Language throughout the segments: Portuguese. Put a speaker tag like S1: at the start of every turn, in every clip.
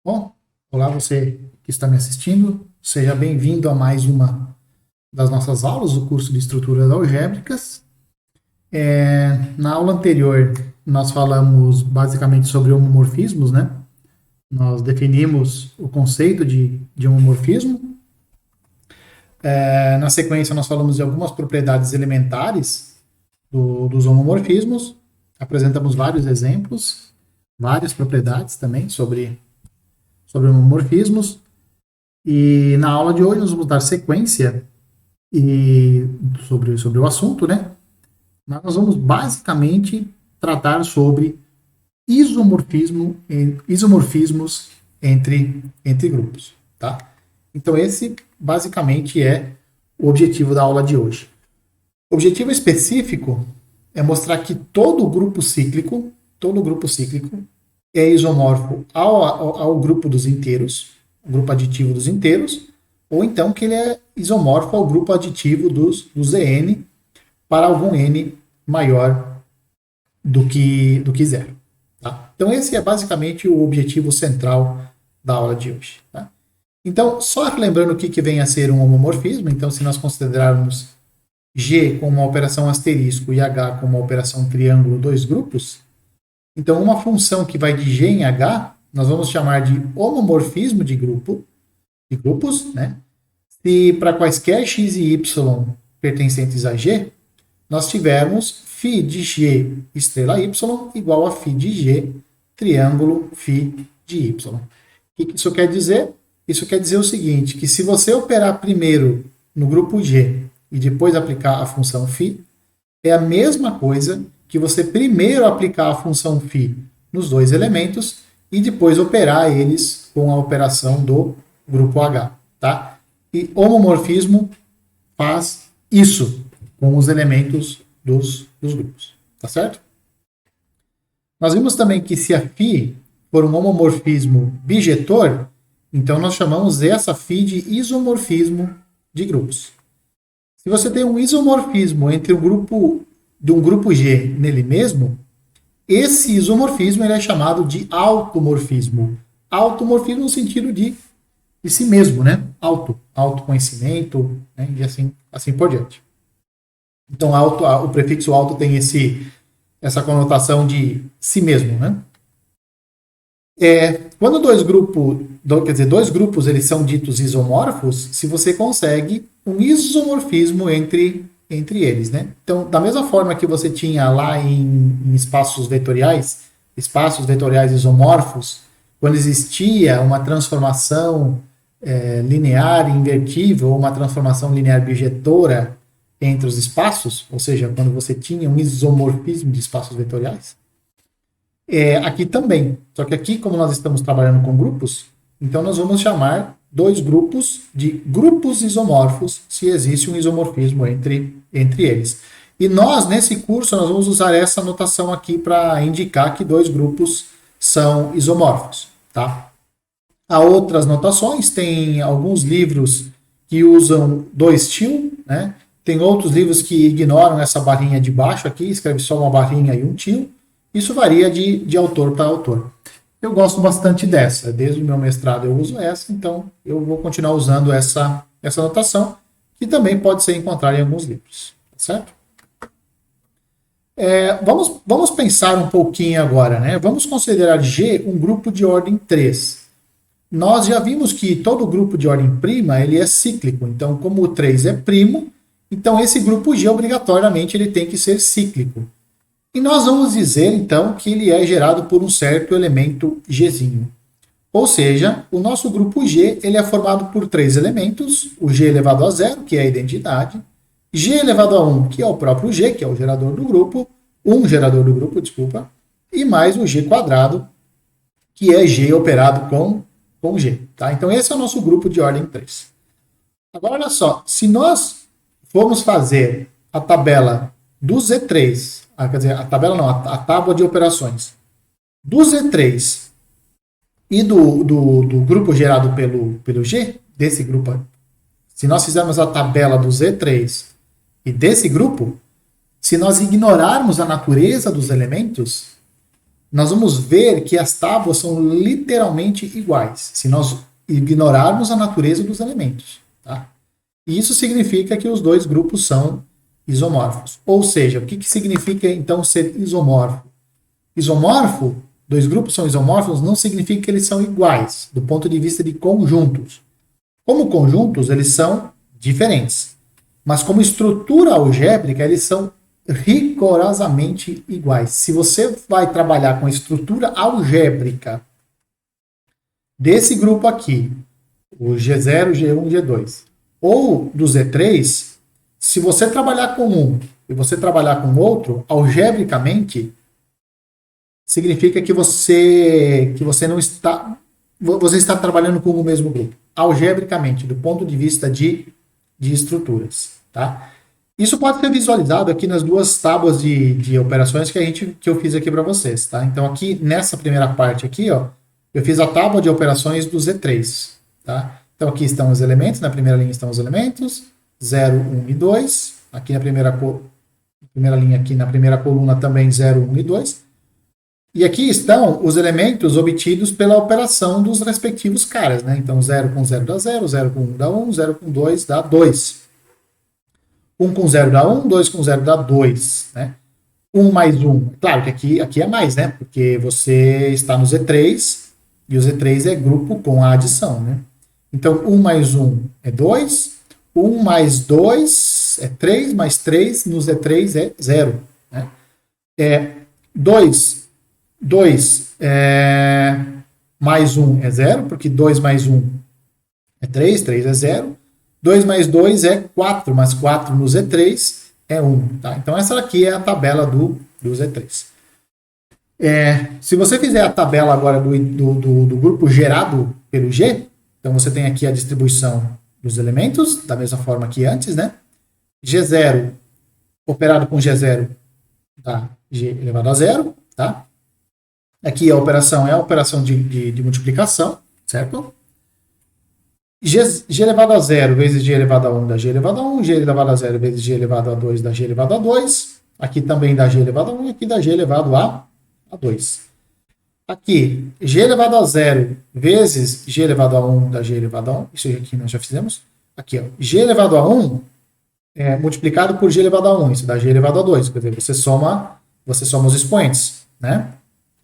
S1: Bom, olá você que está me assistindo, seja bem-vindo a mais uma das nossas aulas do curso de Estruturas Algébricas. Na aula anterior, nós falamos basicamente sobre homomorfismos, né? Nós definimos o conceito de homomorfismo. Na sequência, nós falamos de algumas propriedades elementares dos homomorfismos, apresentamos vários exemplos, várias propriedades também sobre homomorfismos. E na aula de hoje nós vamos dar sequência sobre o assunto, né? Nós vamos basicamente tratar sobre isomorfismos entre grupos, tá? Então esse basicamente é o objetivo da aula de hoje. O objetivo específico é mostrar que todo grupo cíclico é isomorfo ao grupo dos inteiros, o grupo aditivo dos inteiros, ou então que ele é isomorfo ao grupo aditivo dos Zn para algum n maior do que zero. Tá? Então esse é basicamente o objetivo central da aula de hoje. Tá? Então, só lembrando o que vem a ser um homomorfismo, então se nós considerarmos G como uma operação asterisco e H como uma operação triângulo, dois grupos, então uma função que vai de G em H, nós vamos chamar de homomorfismo de grupos, né? Se para quaisquer x e y pertencentes a G, nós tivermos φ de G estrela y igual a φ de G triângulo φ de y. O que isso quer dizer? Isso quer dizer o seguinte, que se você operar primeiro no grupo G e depois aplicar a função φ, é a mesma coisa que você primeiro aplicar a função φ nos dois elementos e depois operar eles com a operação do grupo H. Tá? E homomorfismo faz isso com os elementos dos grupos. Tá certo? Nós vimos também que se a φ for um homomorfismo bijetor, então nós chamamos essa φ de isomorfismo de grupos. Se você tem um isomorfismo entre um grupo G nele mesmo, esse isomorfismo ele é chamado de automorfismo. Automorfismo no sentido de si mesmo, né? Autoconhecimento, né? E assim por diante. Então, o prefixo auto tem essa conotação de si mesmo, né? Quando dois grupos eles são ditos isomorfos, se você consegue um isomorfismo entre eles, né? Então, da mesma forma que você tinha lá em espaços vetoriais isomorfos, quando existia uma transformação linear invertível ou uma transformação linear bijetora entre os espaços, ou seja, quando você tinha um isomorfismo de espaços vetoriais, aqui também. Só que aqui, como nós estamos trabalhando com grupos, então nós vamos chamar dois grupos de grupos isomorfos, se existe um isomorfismo entre eles. E nós, nesse curso, nós vamos usar essa notação aqui para indicar que dois grupos são isomorfos. Tá? Há outras notações, tem alguns livros que usam 2til, né? Tem outros livros que ignoram essa barrinha de baixo aqui, escreve só uma barrinha e um til. Isso varia de autor para autor. Eu gosto bastante dessa. Desde o meu mestrado eu uso essa, então eu vou continuar usando essa notação, que também pode ser encontrada em alguns livros. Certo? Vamos pensar um pouquinho agora. Né? Vamos considerar G um grupo de ordem 3. Nós já vimos que todo grupo de ordem prima ele é cíclico. Então, como o 3 é primo, então esse grupo G obrigatoriamente ele tem que ser cíclico. E nós vamos dizer, então, que ele é gerado por um certo elemento Gzinho. Ou seja, o nosso grupo G ele é formado por três elementos, o G elevado a 0, que é a identidade, G elevado a 1, que é o próprio G, que é o gerador do grupo, e mais o G quadrado, que é G operado com G. Tá? Então, esse é o nosso grupo de ordem 3. Agora, olha só, se nós formos fazer a tabela do Z3, quer dizer, a tabela não, a tábua de operações do Z3 e do grupo gerado pelo G, desse grupo, se nós fizermos a tabela do Z3 e desse grupo, se nós ignorarmos a natureza dos elementos, nós vamos ver que as tábuas são literalmente iguais, se nós ignorarmos a natureza dos elementos. Tá? E isso significa que os dois grupos são isomorfos. Ou seja, o que significa então ser isomorfo? Isomorfo, dois grupos são isomorfos, não significa que eles são iguais, do ponto de vista de conjuntos. Como conjuntos, eles são diferentes. Mas como estrutura algébrica, eles são rigorosamente iguais. Se você vai trabalhar com a estrutura algébrica desse grupo aqui, o G0, G1, G2, ou do Z3, se você trabalhar com um e você trabalhar com outro, algebricamente, significa que você não está, você está trabalhando com o mesmo grupo. Algebricamente, do ponto de vista de estruturas. Tá? Isso pode ser visualizado aqui nas duas tábuas de operações que eu fiz aqui para vocês. Tá? Então, aqui nessa primeira parte aqui, ó, eu fiz a tábua de operações do Z3. Tá? Então, aqui estão os elementos, na primeira linha estão os elementos, 0, 1 e 2. Aqui na primeira linha, aqui na primeira coluna também 0, 1 e 2. E aqui estão os elementos obtidos pela operação dos respectivos caras. Né? Então, 0 com 0 dá 0, 0 com 1 dá 1, 0 com 2 dá 2. 1 com 0 dá 1, 2 com 0 dá 2. Né? 1 mais 1, claro que aqui é mais, né? Porque você está no Z3 e o Z3 é grupo com a adição. Né? Então, 1 mais 1 é 2, 1 mais 2 é 3, mais 3 no Z3 é 0. Né? 2 mais 1 é 0, porque 2 mais 1 é 3, 3 é 0. 2 mais 2 é 4, mas 4 no Z3 é 1. Tá? Então, essa aqui é a tabela do Z3. Se você fizer a tabela agora do grupo gerado pelo G, então você tem aqui a distribuição dos elementos, da mesma forma que antes, né? G0 operado com G0 dá G elevado a 0. Tá? Aqui a operação é a operação de multiplicação, certo? G elevado a 0 vezes G elevado a 1 dá G elevado a 1, G elevado a 0 vezes G elevado a 2 dá G elevado a 2, aqui também dá G elevado a 1 e aqui dá G elevado a 2. Aqui, G elevado a 0 vezes G elevado a 1 dá G elevado a 1, isso aqui nós já fizemos. Aqui, ó, G elevado a 1 multiplicado por G elevado a 1, isso dá G elevado a 2, quer dizer, você soma os expoentes, né?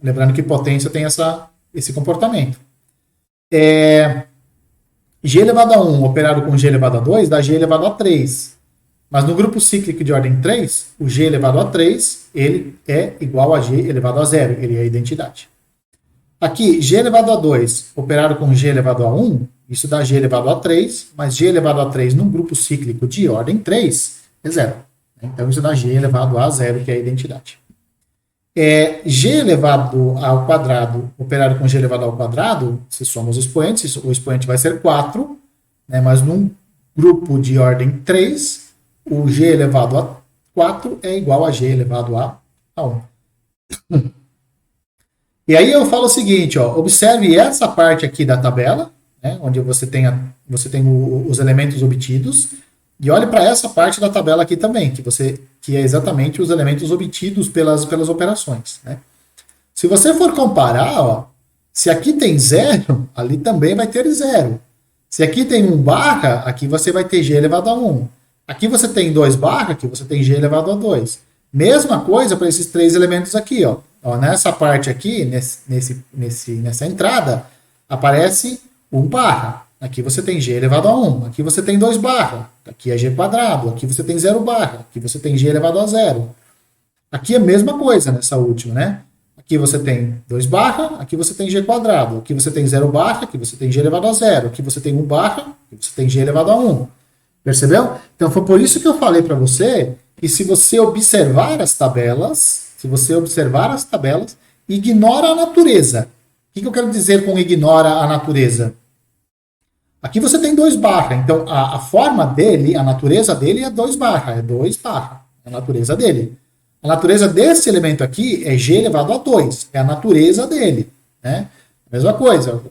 S1: Lembrando que potência tem esse comportamento. G elevado a 1 operado com G elevado a 2 dá G elevado a 3. Mas no grupo cíclico de ordem 3, o G elevado a 3 ele é igual a G elevado a 0. Ele é a identidade. Aqui, G elevado a 2 operado com G elevado a 1, isso dá G elevado a 3, mas G elevado a 3 num grupo cíclico de ordem 3 é 0. Então isso dá G elevado a 0, que é a identidade. G elevado ao quadrado operado com G elevado ao quadrado, se soma os expoentes, o expoente vai ser 4, né, mas num grupo de ordem 3, o G elevado a 4 é igual a G elevado a 1. E aí eu falo o seguinte, ó, observe essa parte aqui da tabela, né, onde você tem os elementos obtidos, e olhe para essa parte da tabela aqui também, que é exatamente os elementos obtidos pelas operações. Né? Se você for comparar, ó, se aqui tem 0, ali também vai ter 0. Se aqui tem 1 barra, aqui você vai ter G elevado a 1. Aqui você tem 2 barra, aqui você tem G elevado a 2. Mesma coisa para esses 3 elementos aqui. Ó. Nessa parte aqui, nessa entrada, aparece 1 barra. Aqui você tem G elevado a 1. Aqui você tem 2 barra. Aqui é G quadrado. Aqui você tem 0 barra. Aqui você tem G elevado a 0. Aqui é a mesma coisa nessa última, né? Aqui você tem 2 barra. Aqui você tem G quadrado. Aqui você tem 0 barra. Aqui você tem G elevado a 0. Aqui você tem 1 barra. Aqui você tem G elevado a 1. Percebeu? Então foi por isso que eu falei para você que se você observar as tabelas, ignora a natureza. O que eu quero dizer com ignora a natureza? Aqui você tem 2 barra, então a forma dele, a natureza dele é 2 barra, é 2 barra, é a natureza dele. A natureza desse elemento aqui é G elevado a 2, é a natureza dele. Né? Mesma coisa,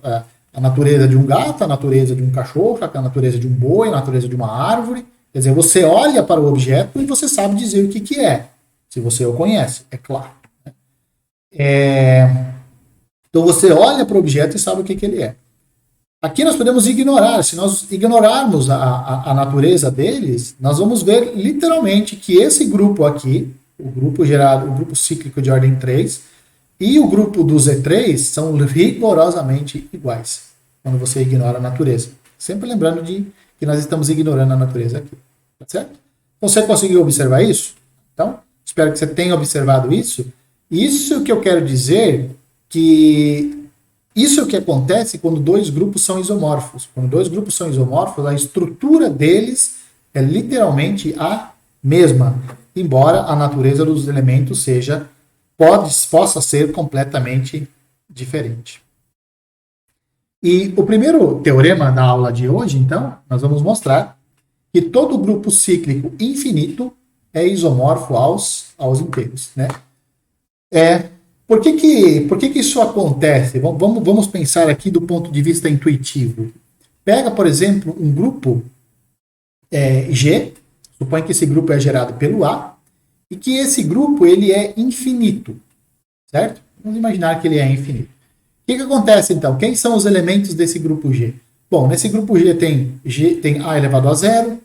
S1: a natureza de um gato, a natureza de um cachorro, a natureza de um boi, a natureza de uma árvore. Quer dizer, você olha para o objeto e você sabe dizer o que é, se você o conhece, é claro. Então você olha para o objeto e sabe o que ele é. Aqui nós podemos ignorar, se nós ignorarmos a natureza deles, nós vamos ver literalmente que esse grupo aqui, o grupo gerado, o grupo cíclico de ordem 3, e o grupo do Z3 são rigorosamente iguais, quando você ignora a natureza. Sempre lembrando de que nós estamos ignorando a natureza aqui. Tá certo? Você conseguiu observar isso? Então, espero que você tenha observado isso. Isso que eu quero dizer que isso é o que acontece quando dois grupos são isomorfos. Quando dois grupos são isomorfos, a estrutura deles é literalmente a mesma, embora a natureza dos elementos possa ser completamente diferente. E o primeiro teorema da aula de hoje, então, nós vamos mostrar que todo grupo cíclico infinito é isomorfo aos inteiros, né? Por que isso acontece? Vamos pensar aqui do ponto de vista intuitivo. Pega, por exemplo, um grupo G, supõe que esse grupo é gerado pelo A, e que esse grupo ele é infinito, certo? Vamos imaginar que ele é infinito. O que acontece então? Quem são os elementos desse grupo G? Bom, nesse grupo G tem A elevado a 0,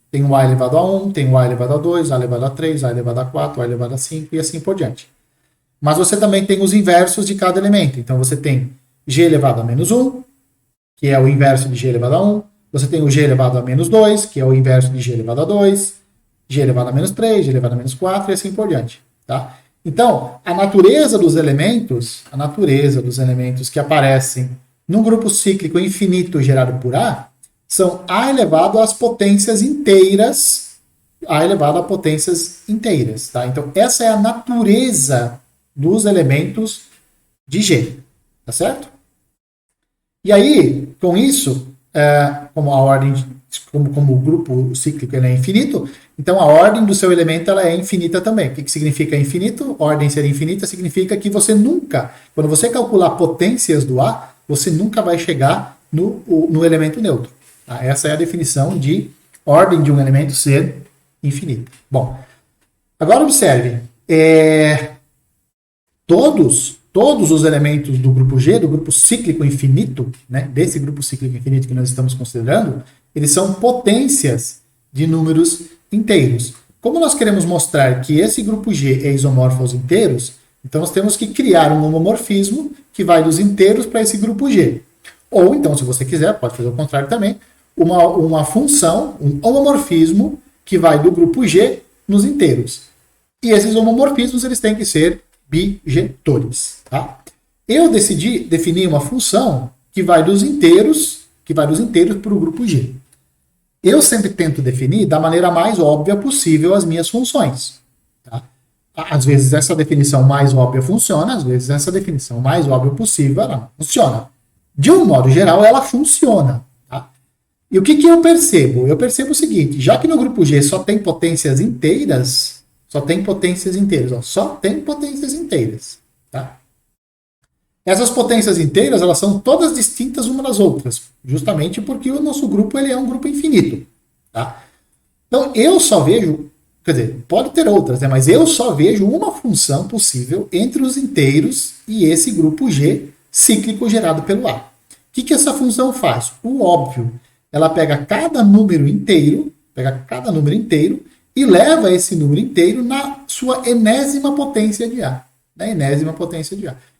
S1: tem o A elevado a 1, tem o A elevado a 2, A elevado a 3, A elevado a 4, A elevado a 5 e assim por diante. Mas você também tem os inversos de cada elemento. Então você tem G elevado a menos 1, que é o inverso de G elevado a 1. Você tem o G elevado a menos 2, que é o inverso de G elevado a 2. G elevado a menos 3, G elevado a menos 4 e assim por diante. Tá? Então, a natureza dos elementos que aparecem num grupo cíclico infinito gerado por A, são A elevado às potências inteiras, A elevado a potências inteiras. Tá? Então, essa é a natureza dos elementos de G, tá certo? E aí, com isso, como a ordem, como o grupo cíclico é infinito, então a ordem do seu elemento ela é infinita também. O que significa infinito? Ordem ser infinita significa que você nunca, quando você calcular potências do A, você nunca vai chegar no elemento neutro. Tá? Essa é a definição de ordem de um elemento ser infinita. Bom, agora observe. Todos os elementos do grupo G, do grupo cíclico infinito, né, desse grupo cíclico infinito que nós estamos considerando, eles são potências de números inteiros. Como nós queremos mostrar que esse grupo G é isomorfo aos inteiros, então nós temos que criar um homomorfismo que vai dos inteiros para esse grupo G. Ou então, se você quiser, pode fazer o contrário também, uma função, um homomorfismo que vai do grupo G nos inteiros. E esses homomorfismos eles têm que ser bijetores. Tá? Eu decidi definir uma função que vai dos inteiros para o grupo G. Eu sempre tento definir da maneira mais óbvia possível as minhas funções. Tá? Às vezes essa definição mais óbvia funciona, às vezes essa definição mais óbvia possível ela não funciona. De um modo geral, ela funciona. Tá? E o que eu percebo? Eu percebo o seguinte, já que no grupo G só tem potências inteiras, só tem potências inteiras. Tá? Essas potências inteiras, elas são todas distintas umas das outras, justamente porque o nosso grupo ele é um grupo infinito. Tá? Então, eu só vejo, quer dizer, pode ter outras, né, mas eu só vejo uma função possível entre os inteiros e esse grupo G cíclico gerado pelo A. O que essa função faz? O óbvio, ela pega cada número inteiro e leva esse número inteiro na sua enésima potência de A.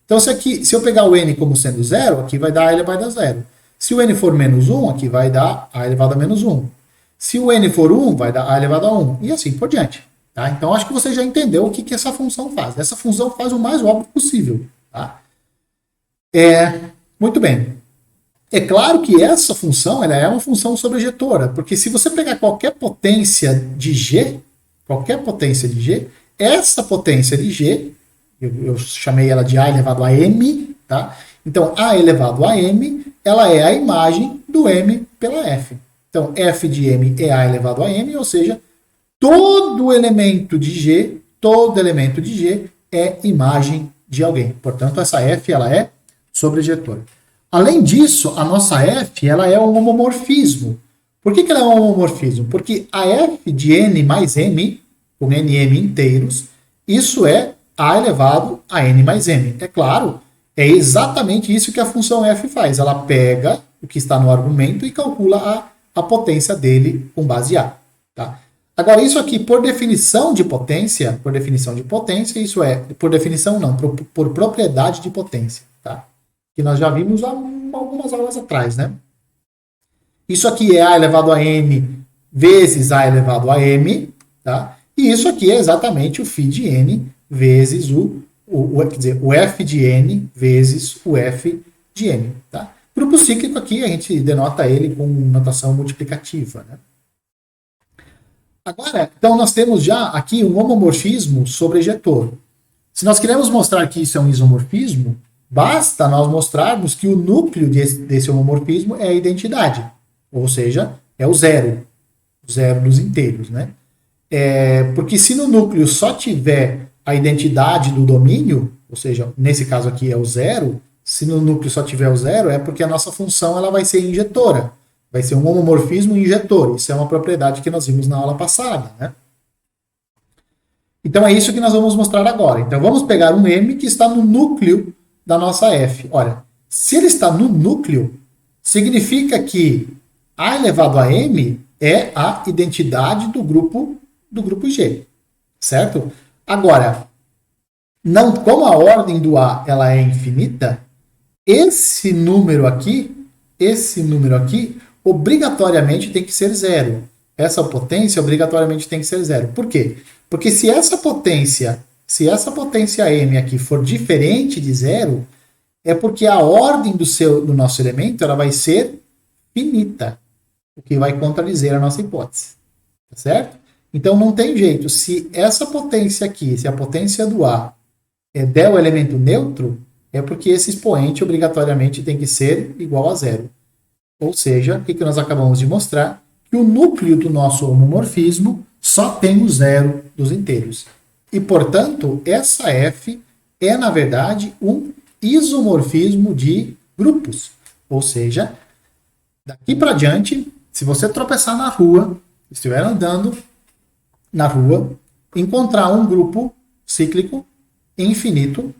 S1: Então, se eu pegar o n como sendo 0, aqui vai dar A elevado a 0. Se o n for menos 1, aqui vai dar A elevado a menos 1. Se o n for 1, vai dar A elevado a 1. E assim por diante. Tá? Então, acho que você já entendeu o que essa função faz. Essa função faz o mais óbvio possível. Tá? Muito bem. É claro que essa função ela é uma função sobrejetora, porque se você pegar qualquer potência de G, essa potência de G, eu chamei ela de A elevado a M, tá? Então, A elevado a M, ela é a imagem do M pela F. Então, F de M é A elevado a M, ou seja, todo elemento de G é imagem de alguém. Portanto, essa F ela é sobrejetora. Além disso, a nossa F ela é um homomorfismo. Por que ela é um homomorfismo? Porque a F de N mais M, com NM inteiros, isso é A elevado a n mais m. É claro, é exatamente isso que a função f faz. Ela pega o que está no argumento e calcula a potência dele com base A. Tá? Agora, isso aqui, por definição de potência, isso é, por definição não, por propriedade de potência, tá? Que nós já vimos há algumas aulas atrás, né? Isso aqui é A elevado a n vezes A elevado a m, tá? E isso aqui é exatamente o φ de n vezes quer dizer, o f de n vezes o f de n, tá? Grupo cíclico aqui, a gente denota ele com notação multiplicativa, né? Agora, então, nós temos já aqui um homomorfismo sobre ejetor. Se nós queremos mostrar que isso é um isomorfismo, basta nós mostrarmos que o núcleo desse homomorfismo é a identidade, ou seja, é o zero dos inteiros, né? Porque se no núcleo só tiver a identidade do domínio, ou seja, nesse caso aqui é o zero, se no núcleo só tiver o zero, é porque a nossa função ela vai ser injetora. Vai ser um homomorfismo injetor. Isso é uma propriedade que nós vimos na aula passada, né? Então é isso que nós vamos mostrar agora. Então vamos pegar um M que está no núcleo da nossa F. Olha, se ele está no núcleo, significa que A elevado a M é a identidade do grupo G, certo? Agora, não, como a ordem do A ela é infinita, esse número aqui, obrigatoriamente tem que ser zero. Essa potência obrigatoriamente tem que ser zero. Por quê? Porque se essa potência m aqui for diferente de zero, é porque a ordem do nosso elemento ela vai ser finita, o que vai contradizer a nossa hipótese. Tá certo? Então não tem jeito. Se essa potência aqui, se a potência do A der o elemento neutro, é porque esse expoente obrigatoriamente tem que ser igual a zero. Ou seja, o que nós acabamos de mostrar? Que o núcleo do nosso homomorfismo só tem o zero dos inteiros. E, portanto, essa F é, na verdade, um isomorfismo de grupos. Ou seja, daqui para diante, se você tropeçar na rua, estiver andando na rua, encontrar um grupo cíclico infinito,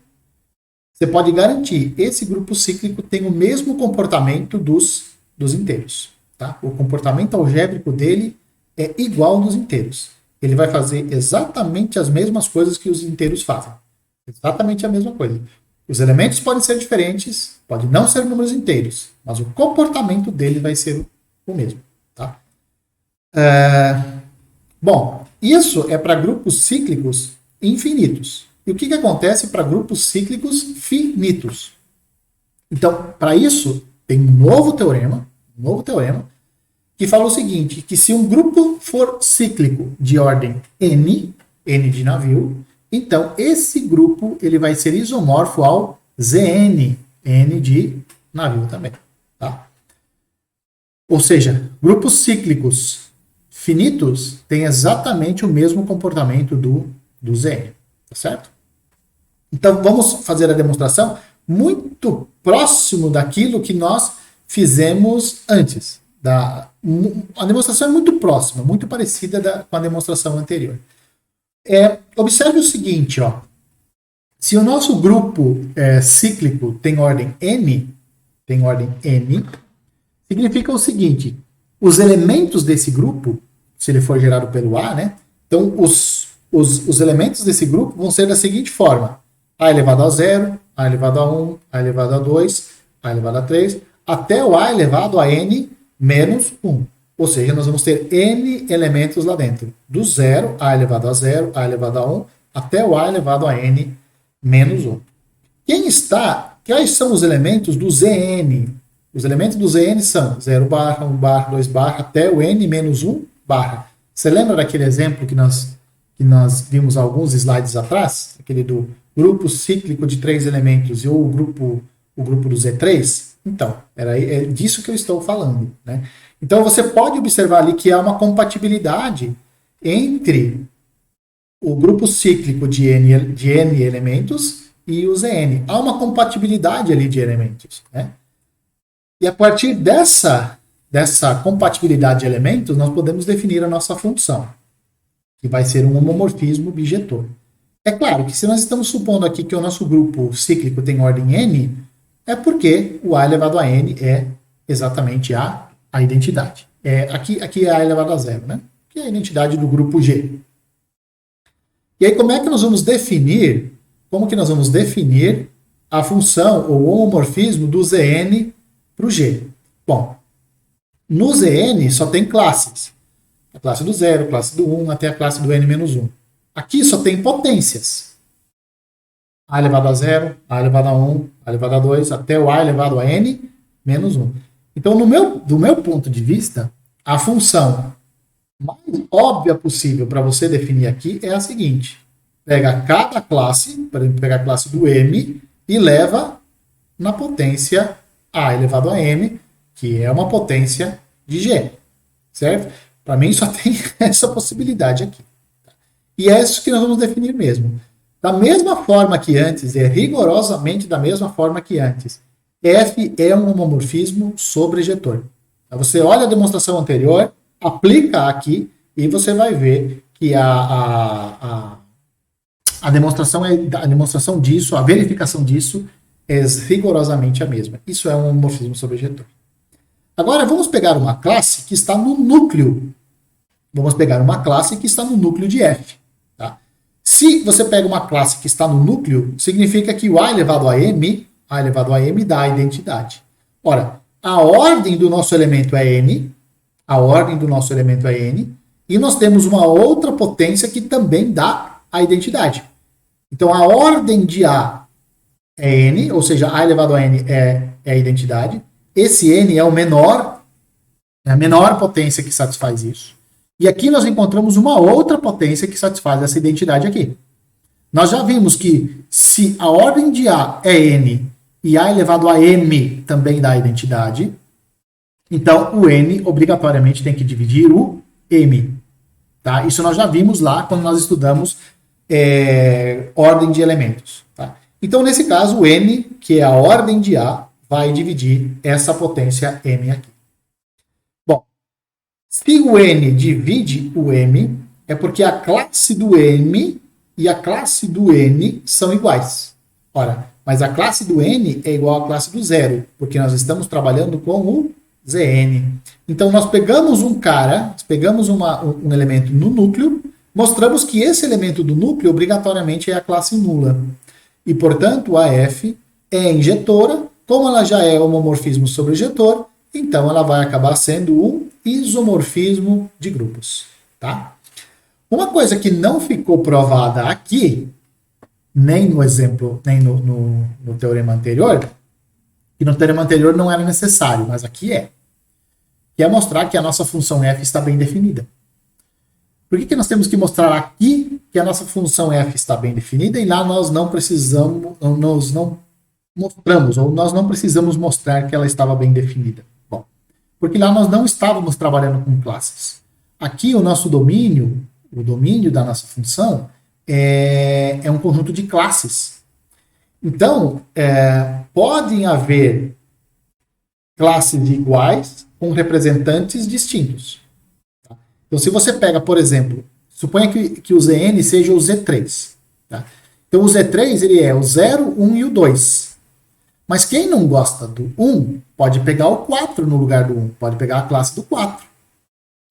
S1: você pode garantir que esse grupo cíclico tem o mesmo comportamento dos inteiros. Tá? O comportamento algébrico dele é igual ao dos inteiros. Ele vai fazer exatamente as mesmas coisas que os inteiros fazem. Exatamente a mesma coisa. Os elementos podem ser diferentes, podem não ser números inteiros, mas o comportamento dele vai ser o mesmo. Tá? Bom, isso é para grupos cíclicos infinitos. E o que acontece para grupos cíclicos finitos? Então, para isso, tem um novo teorema, que fala o seguinte, que se um grupo for cíclico de ordem n de navio, então esse grupo ele vai ser isomorfo ao Zn, n de navio também. Tá? Ou seja, grupos cíclicos finitos têm exatamente o mesmo comportamento do Zn. Tá certo? Então vamos fazer a demonstração muito próximo daquilo que nós fizemos antes. A demonstração é muito próxima, muito parecida com a demonstração anterior. Observe o seguinte, ó. Se o nosso grupo cíclico tem ordem n, significa o seguinte: os elementos desse grupo, se ele for gerado pelo A, né? Então os elementos desse grupo vão ser da seguinte forma: A elevado a 0, A elevado a 1, A elevado a 2, A elevado a 3, até o A elevado a n menos 1. Ou seja, nós vamos ter n elementos lá dentro. Do 0, A elevado a 0, A elevado a 1, até o A elevado a n menos 1. Quais são os elementos do Zn? Os elementos do Zn são 0 barra, 1 barra, 2 barra, até o n menos 1 barra. Você lembra daquele exemplo que nós vimos alguns slides atrás? Aquele do grupo cíclico de 3 elementos e o grupo do Z3? Então, é disso que eu estou falando. Né? Então, você pode observar ali que há uma compatibilidade entre o grupo cíclico de N elementos e o Zn. Há uma compatibilidade ali de elementos. Né? E a partir dessa compatibilidade de elementos, nós podemos definir a nossa função, que vai ser um homomorfismo bijetor. É claro que se nós estamos supondo aqui que o nosso grupo cíclico tem ordem n, é porque o A elevado a n é exatamente a identidade. Aqui é A elevado a zero, né? Que é a identidade do grupo G. E aí, como é que nós vamos definir, a função ou o homomorfismo do Zn para o G? Bom, no Zn só tem classes. A classe do 0, a classe do 1, até a classe do n-1. Aqui só tem potências. A elevado a 0, A elevado a 1, A elevado a 2, até o A elevado a n menos 1. Então, do meu ponto de vista, a função mais óbvia possível para você definir aqui é a seguinte. Pega cada classe, por exemplo, pega a classe do m e leva na potência A elevado a m, que é uma potência de G. Certo? Para mim só tem essa possibilidade aqui. E é isso que nós vamos definir mesmo. Da mesma forma que antes, rigorosamente da mesma forma que antes, F é um homomorfismo sobrejetor. Então, você olha a demonstração anterior, aplica aqui e você vai ver que a demonstração disso, a verificação disso é rigorosamente a mesma. Isso é um homomorfismo sobrejetor. Agora vamos pegar uma classe que está no núcleo. Vamos pegar uma classe que está no núcleo de F. Tá? Se você pega uma classe que está no núcleo, significa que o A elevado a M dá a identidade. Ora, a ordem do nosso elemento é N, e nós temos uma outra potência que também dá a identidade. Então, a ordem de A é N, ou seja, A elevado a N é a identidade. Esse N é a menor potência que satisfaz isso. E aqui nós encontramos uma outra potência que satisfaz essa identidade aqui. Nós já vimos que se a ordem de A é N e A elevado a M também dá a identidade, então o N obrigatoriamente tem que dividir o M. Tá? Isso nós já vimos lá quando nós estudamos ordem de elementos. Tá? Então, nesse caso, o N, que é a ordem de A, vai dividir essa potência M aqui. Bom, se o N divide o M, é porque a classe do M e a classe do N são iguais. Ora, mas a classe do N é igual à classe do zero, porque nós estamos trabalhando com o Zn. Então, nós pegamos um elemento no núcleo, mostramos que esse elemento do núcleo obrigatoriamente é a classe nula. E, portanto, a F é injetora. Como ela já é homomorfismo sobrejetor, então ela vai acabar sendo um isomorfismo de grupos. Tá? Uma coisa que não ficou provada aqui, nem no exemplo, nem no teorema anterior, que no teorema anterior não era necessário, mas aqui que é mostrar que a nossa função f está bem definida. Por que nós temos que mostrar aqui que a nossa função f está bem definida e lá nós não precisamos, nós não mostramos, ou nós não precisamos mostrar que ela estava bem definida? Bom, porque lá nós não estávamos trabalhando com classes. Aqui o nosso domínio, o domínio da nossa função, é um conjunto de classes. Então, podem haver classes iguais com representantes distintos. Tá? Então, se você pega, por exemplo, suponha que o Zn seja o Z3. Tá? Então, o Z3 ele é o 0, 1 e o 2. Mas quem não gosta do 1 pode pegar o 4 no lugar do 1, pode pegar a classe do 4.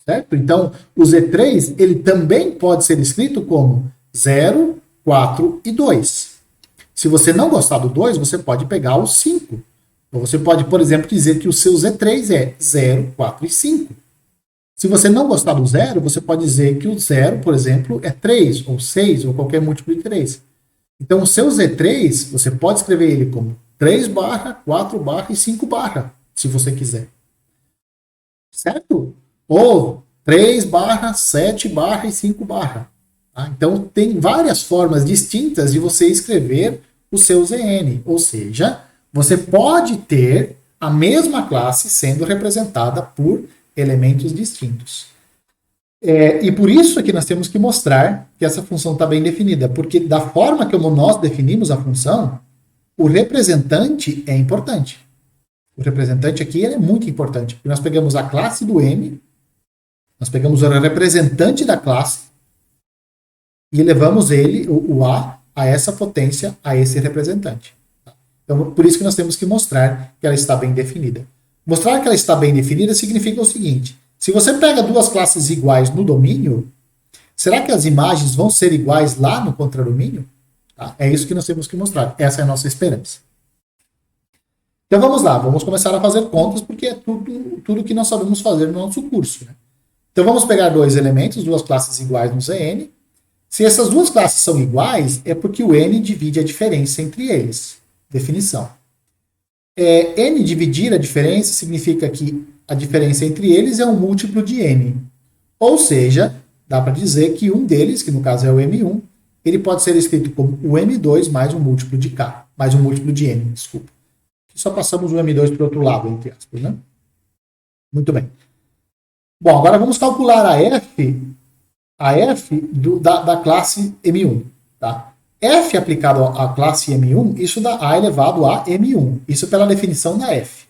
S1: Certo? Então, o Z3 ele também pode ser escrito como 0, 4 e 2. Se você não gostar do 2, você pode pegar o 5. Ou você pode, por exemplo, dizer que o seu Z3 é 0, 4 e 5. Se você não gostar do 0, você pode dizer que o 0, por exemplo, é 3, ou 6, ou qualquer múltiplo de 3. Então, o seu Z3, você pode escrever ele como 3 barra, 4 barra e 5 barra, se você quiser. Certo? Ou 3 barra, 7 barra e 5 barra. Tá? Então, tem várias formas distintas de você escrever o seu Zn. Ou seja, você pode ter a mesma classe sendo representada por elementos distintos. E por isso que nós temos que mostrar que essa função está bem definida, porque da forma que nós definimos a função, o representante é importante. O representante aqui é muito importante, porque nós pegamos a classe do M, nós pegamos o representante da classe, e elevamos ele, o A essa potência, a esse representante. Então, por isso que nós temos que mostrar que ela está bem definida. Mostrar que ela está bem definida significa o seguinte: se você pega duas classes iguais no domínio, será que as imagens vão ser iguais lá no contradomínio? Tá? É isso que nós temos que mostrar. Essa é a nossa esperança. Então vamos lá, vamos começar a fazer contas, porque é tudo que nós sabemos fazer no nosso curso. Né? Então vamos pegar dois elementos, duas classes iguais no Zn. Se essas duas classes são iguais, é porque o n divide a diferença entre eles. Definição. N dividir a diferença significa que a diferença entre eles é um múltiplo de n. Ou seja, dá para dizer que um deles, que no caso é o M1, ele pode ser escrito como o M2 mais um múltiplo de K, mais um múltiplo de N, desculpa. Só passamos o M2 para o outro lado, entre aspas, né? Muito bem. Bom, agora vamos calcular a F da classe M1, tá? F aplicado à classe M1, isso dá A elevado a M1. Isso pela definição da F.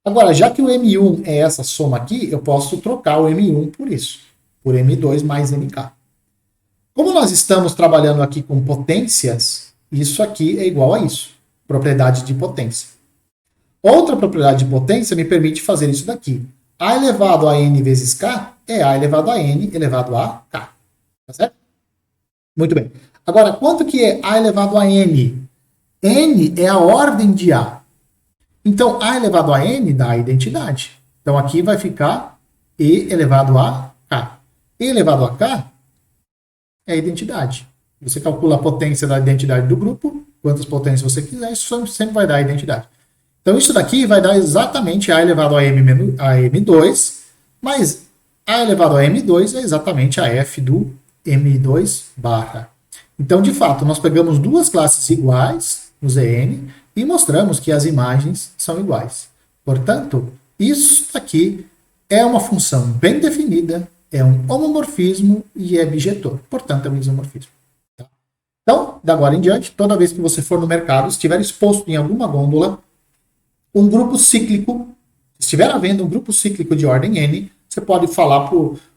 S1: Agora, já que o M1 é essa soma aqui, eu posso trocar o M1 por isso, por M2 mais MK. Como nós estamos trabalhando aqui com potências, isso aqui é igual a isso, propriedade de potência. Outra propriedade de potência me permite fazer isso daqui. A elevado a N vezes K é A elevado a N elevado a K. Tá certo? Muito bem. Agora, quanto que é A elevado a N? N é a ordem de A. Então, A elevado a N dá a identidade. Então, aqui vai ficar E elevado a K. E elevado a K é a identidade. Você calcula a potência da identidade do grupo, quantas potências você quiser, isso sempre vai dar a identidade. Então, isso daqui vai dar exatamente A elevado a M2, mas A elevado a M2 é exatamente a F do M2 barra. Então, de fato, nós pegamos duas classes iguais no Zn e mostramos que as imagens são iguais. Portanto, isso daqui é uma função bem definida, é um homomorfismo e é bijetor. Portanto, é um isomorfismo. Tá? Então, da agora em diante, toda vez que você for no mercado, estiver exposto em alguma gôndola, um grupo cíclico, se estiver havendo um grupo cíclico de ordem n, você pode falar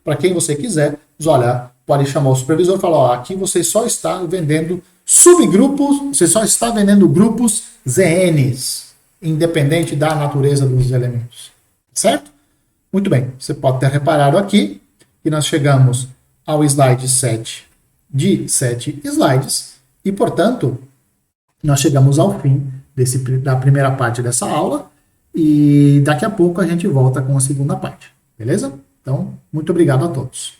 S1: para quem você quiser, olha, pode chamar o supervisor e falar, ó, aqui você só está vendendo subgrupos, você só está vendendo grupos ZNs, independente da natureza dos elementos. Certo? Muito bem, você pode ter reparado aqui que nós chegamos ao slide 7 de 7 slides e, portanto, nós chegamos ao fim da primeira parte dessa aula e daqui a pouco a gente volta com a segunda parte. Beleza? Então, muito obrigado a todos.